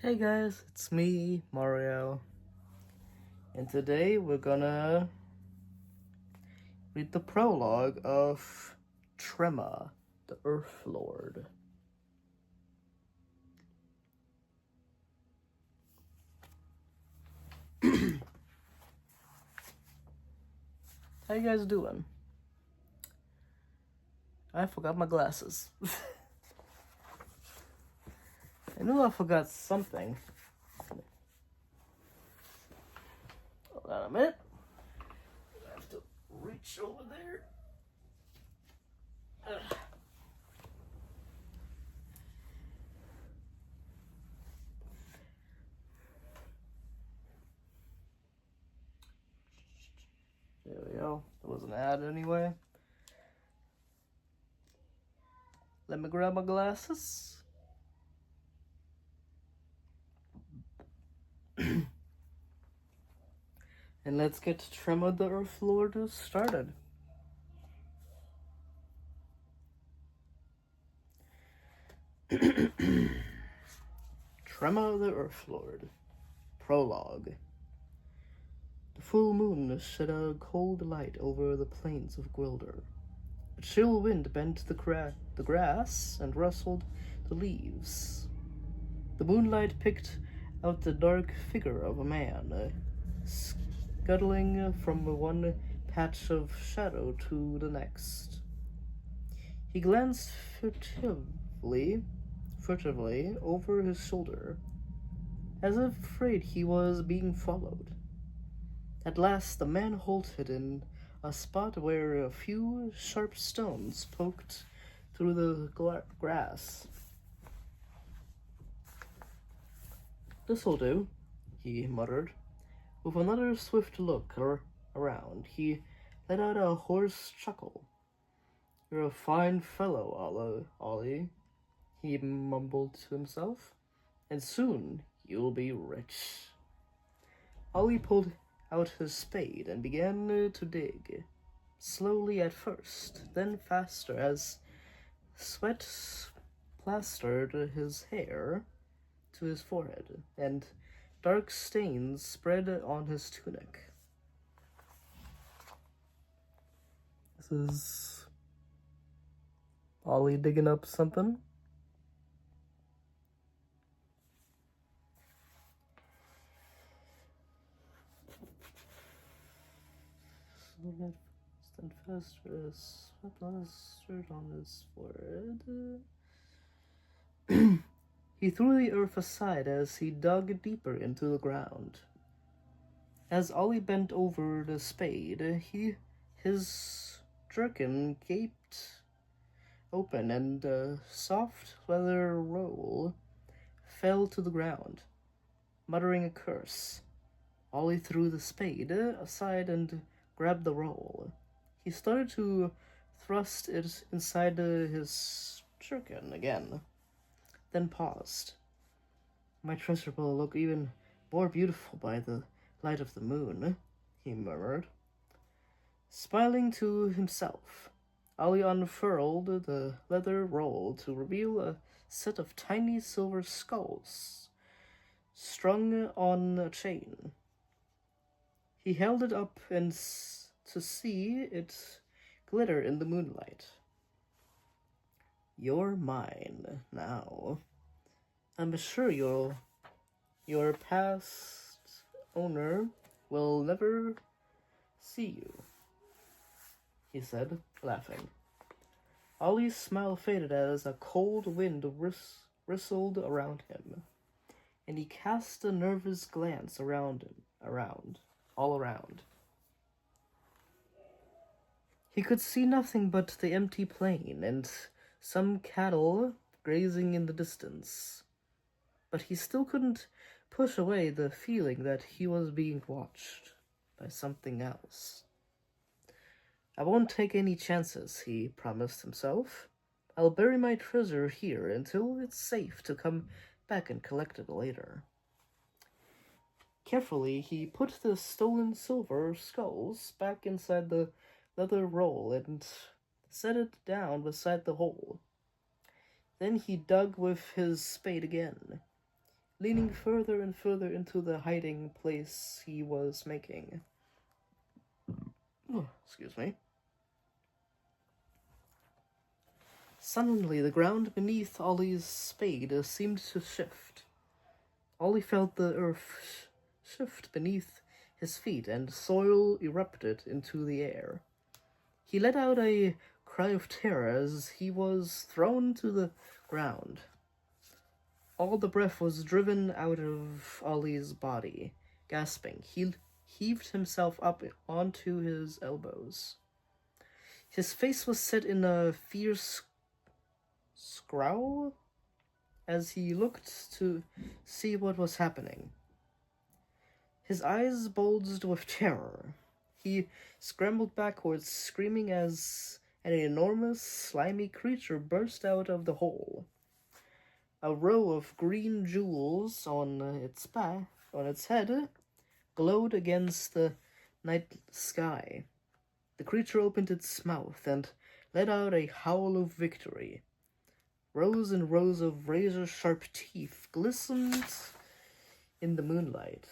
Hey guys, it's me, Mario, and today we're gonna read the prologue of Trema, the Earth Lord. How you guys doing? I forgot my glasses. I knew I forgot something. Hold on a minute. I have to reach over there. Ugh. There we go. It was an ad anyway. Let me grab my glasses. And let's get Trema the Earth Lord started. Trema the Earth Lord. Prologue. The full moon shed a cold light over the plains of Gwilder. A chill wind bent the grass and rustled the leaves. The moonlight picked out the dark figure of a man, scuttling from one patch of shadow to the next. He glanced furtively over his shoulder, as if afraid he was being followed. At last the man halted in a spot where a few sharp stones poked through the grass. "This'll do," he muttered. With another swift look around, he let out a hoarse chuckle. "You're a fine fellow, Ollie," he mumbled to himself, "and soon you'll be rich." Ollie pulled out his spade and began to dig, slowly at first, then faster as sweat plastered his hair to his forehead, and dark stains spread on his tunic. This is Ollie digging up something. Stand faster as sweat plastered on his forehead. He threw the earth aside as he dug deeper into the ground. As Ollie bent over the spade, his jerkin gaped open and a soft leather roll fell to the ground. Muttering a curse, Ollie threw the spade aside and grabbed the roll. He started to thrust it inside his jerkin again, then paused. "My treasure will look even more beautiful by the light of the moon," he murmured. Smiling to himself, Ollie unfurled the leather roll to reveal a set of tiny silver skulls strung on a chain. He held it up and to see it glitter in the moonlight. "You're mine now. I'm sure your past owner will never see you," he said, laughing. Ollie's smile faded as a cold wind whistled around him, and he cast a nervous glance all around. He could see nothing but the empty plain and some cattle grazing in the distance, but he still couldn't push away the feeling that he was being watched by something else. "I won't take any chances," he promised himself. "I'll bury my treasure here until it's safe to come back and collect it later." Carefully, he put the stolen silver skulls back inside the leather roll and set it down beside the hole. Then he dug with his spade again, leaning further and further into the hiding place he was making. Oh, excuse me. Suddenly, the ground beneath Ollie's spade seemed to shift. Ollie felt the earth shift beneath his feet, and soil erupted into the air. He let out a cry of terror as he was thrown to the ground. All the breath was driven out of Ollie's body. Gasping, he heaved himself up onto his elbows. His face was set in a fierce scowl as he looked to see what was happening. His eyes bulged with terror. He scrambled backwards, screaming as an enormous, slimy creature burst out of the hole. A row of green jewels on its head, glowed against the night sky. The creature opened its mouth and let out a howl of victory. Rows and rows of razor-sharp teeth glistened in the moonlight.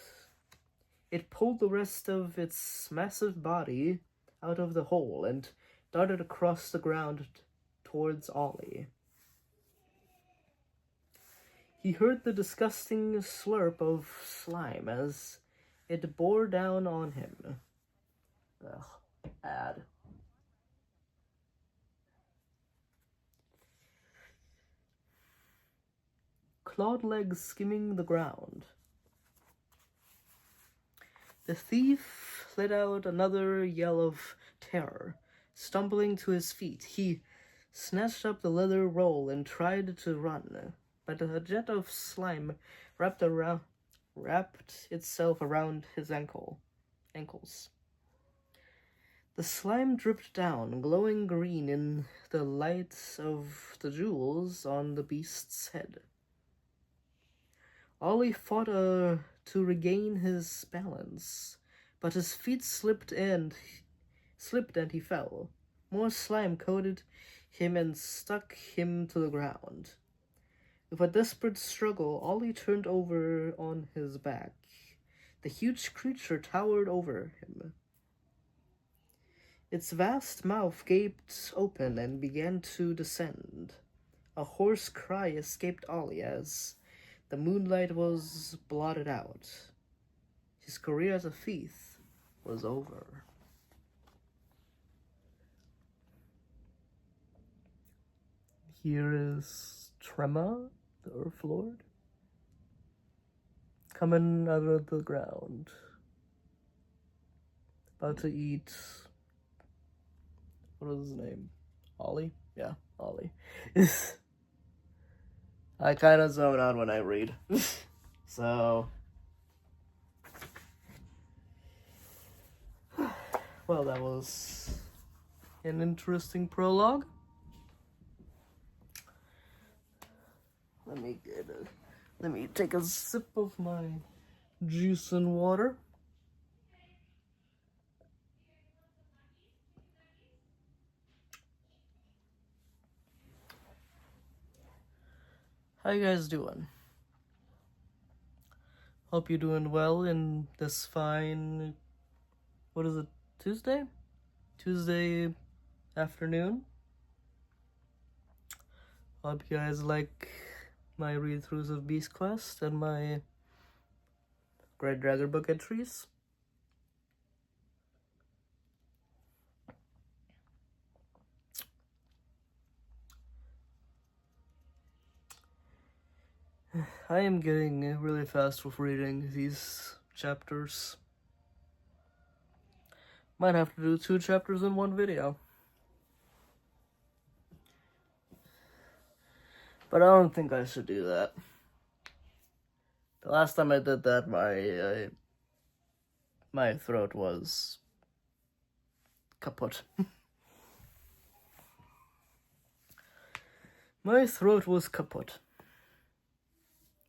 It pulled the rest of its massive body out of the hole and darted across the ground towards Ollie. He heard the disgusting slurp of slime as it bore down on him. Ugh, bad. Clawed legs skimming the ground. The thief let out another yell of terror. Stumbling to his feet, he snatched up the leather roll and tried to run, but a jet of slime wrapped itself around his ankles. The slime dripped down, glowing green in the light of the jewels on the beast's head. Ollie fought to regain his balance, but his feet slipped and he fell. More slime coated him and stuck him to the ground. With a desperate struggle, Ollie turned over on his back. The huge creature towered over him. Its vast mouth gaped open and began to descend. A hoarse cry escaped Ollie as the moonlight was blotted out. His career as a thief was over. Here is Trema, the Earth Lord, coming out of the ground, about to eat. What was his name? Ollie? Yeah, Ollie. I kind of zone out when I read. So, well, that was an interesting prologue. Let me take a sip of my juice and water. How you guys doing? Hope you're doing well in this fine, what is it, Tuesday? Tuesday afternoon. Hope you guys like my read-throughs of Beast Quest and my Great Dragon Book entries. I am getting really fast with reading these chapters. Might have to do 2 chapters in one video. But I don't think I should do that. The last time I did that, my throat was kaput. My throat was kaput.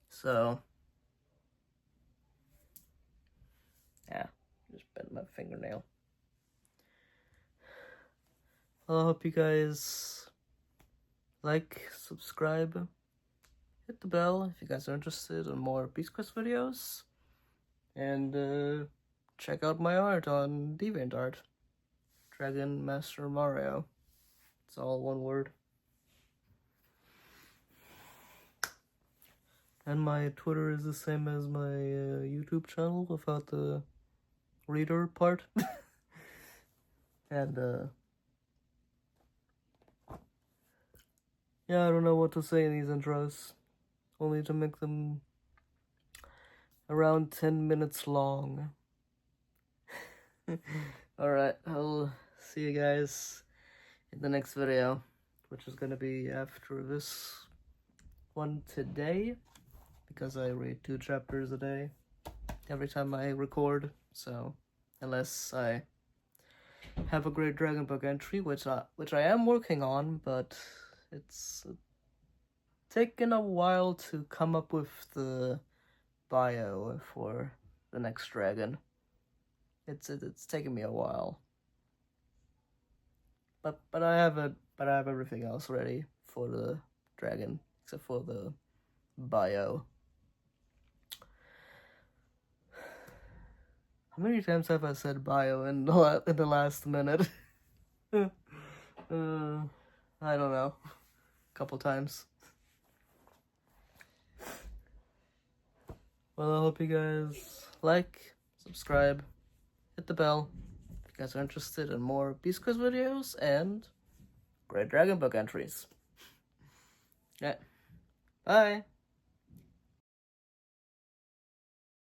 So, yeah, just bent my fingernail. Well, I hope you guys like, subscribe, hit the bell if you guys are interested in more Beast Quest videos. And check out my art on DeviantArt. Dragon Master Mario. It's all one word. And my Twitter is the same as my YouTube channel without the reader part. And yeah, I don't know what to say in these intros. Only to make them around 10 minutes long. Alright, I'll see you guys in the next video, which is gonna be after this one today, because I read 2 chapters a day every time I record, so unless I have a great Dragon Book entry, which I am working on, but it's taken a while to come up with the bio for the next dragon. It's taken me a while, but I have everything else ready for the dragon except for the bio. How many times have I said bio in the last minute? I don't know. A couple times. Well, I hope you guys like, subscribe, hit the bell if you guys are interested in more Beast Quiz videos and great Dragon Book entries. Yeah. Bye!